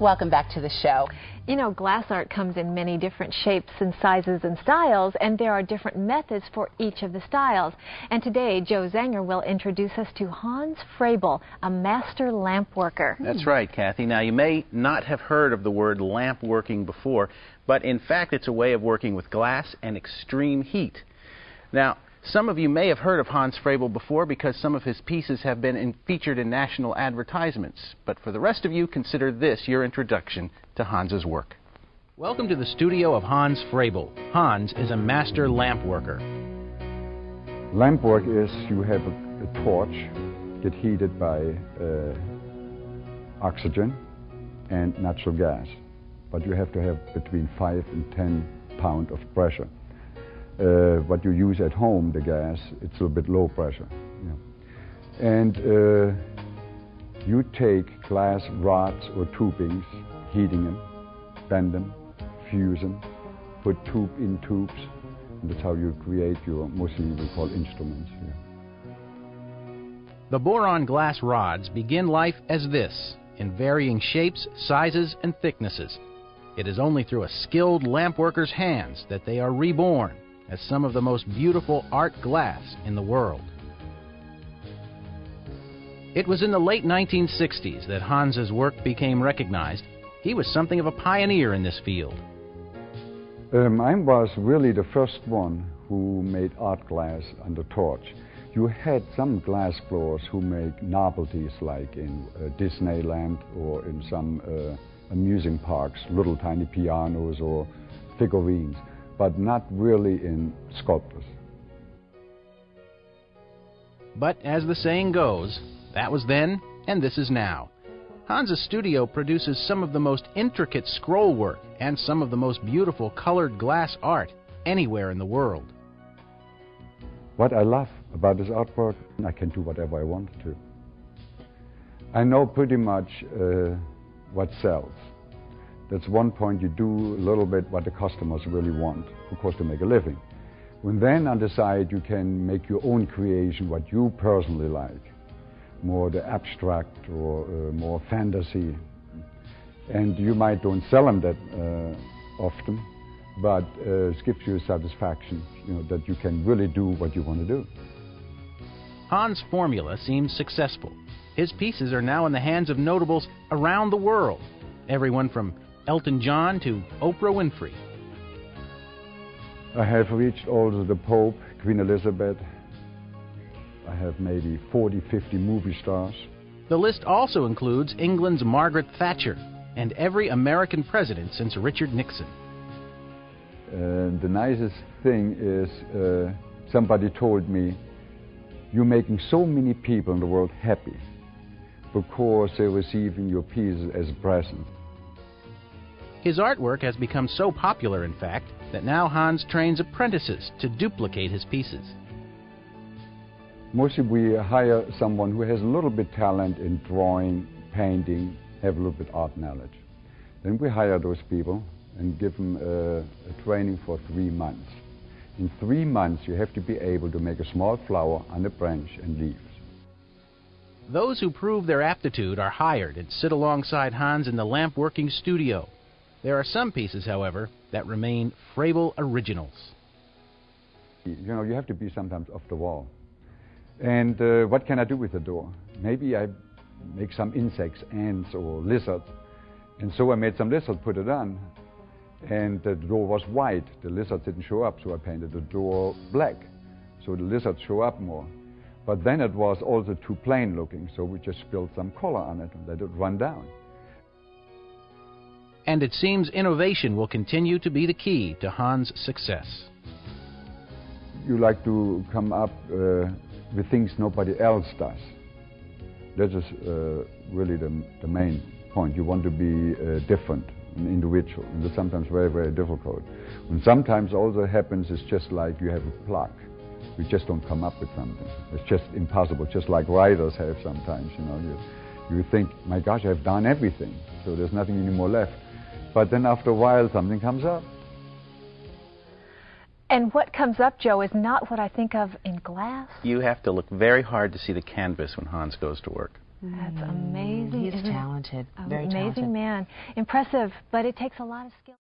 Welcome back to the show. You know, glass art comes in many different shapes and sizes and styles, and there are different methods for each of the styles. And today, Joe Zanger will introduce us to Hans Frabel, a master lamp worker. That's right, Kathy. Now, you may not have heard of the word lamp working before, but in fact, it's a way of working with glass and extreme heat. Now, some of you may have heard of Hans Frabel before because some of his pieces have been featured in national advertisements. But for the rest of you, consider this your introduction to Hans's work. Welcome to the studio of Hans Frabel. Hans is a master lamp worker. Lamp work is you have a torch, get heated by oxygen and natural gas. But you have to have between 5 and 10 pounds of pressure. What you use at home, the gas, it's a little bit low pressure. Yeah. And you take glass rods or tubings, heating them, bend them, fuse them, put tube in tubes, and that's how you create your, mostly we call instruments. Yeah. The boron glass rods begin life as this, in varying shapes, sizes, and thicknesses. It is only through a skilled lamp worker's hands that they are reborn as some of the most beautiful art glass in the world. It was in the late 1960s that Hans's work became recognized. He was something of a pioneer in this field. I was really the first one who made art glass under torch. You had some glass blowers who make novelties like in Disneyland or in some amusing parks, little tiny pianos or figurines, but not really in sculptors. But as the saying goes, that was then and this is now. Hans's studio produces some of the most intricate scroll work and some of the most beautiful colored glass art anywhere in the world. What I love about this artwork, I can do whatever I want to. I know pretty much what sells. That's one point. You do a little bit what the customers really want, of course, to make a living. And then on the side, you can make your own creation, what you personally like, more the abstract or more fantasy. And you might don't sell them that often, but it gives you satisfaction, you know, that you can really do what you want to do. Hans' formula seems successful. His pieces are now in the hands of notables around the world, everyone from Elton John to Oprah Winfrey. I have reached also the Pope, Queen Elizabeth. I have maybe 40, 50 movie stars. The list also includes England's Margaret Thatcher and every American president since Richard Nixon. The nicest thing is somebody told me, you're making so many people in the world happy because they're receiving your pieces as a present. His artwork has become so popular, in fact, that now Hans trains apprentices to duplicate his pieces. Mostly we hire someone who has a little bit talent in drawing, painting, have a little bit art knowledge. Then we hire those people and give them a training for 3 months. In 3 months you have to be able to make a small flower on a branch and leaves. Those who prove their aptitude are hired and sit alongside Hans in the lamp working studio. There are some pieces, however, that remain Frabel originals. You know, you have to be sometimes off the wall. And what can I do with the door? Maybe I make some insects, ants or lizards. And so I made some lizards, put it on. And the door was white. The lizards didn't show up, so I painted the door black. So the lizards show up more. But then it was also too plain looking, so we just spilled some color on it and let it run down. And it seems innovation will continue to be the key to Hans' success. You like to come up with things nobody else does. That is really the main point. You want to be different, an individual, and it's sometimes very, very difficult. And sometimes also happens is just like you have a plug. You just don't come up with something. It's just impossible, just like writers have sometimes, you know. You think, my gosh, I've done everything, so there's nothing anymore left. But then after a while, something comes up. And what comes up, Joe, is not what I think of in glass. You have to look very hard to see the canvas when Hans goes to work. That's amazing. He's talented. Very amazing talented. man. Impressive, but it takes a lot of skill.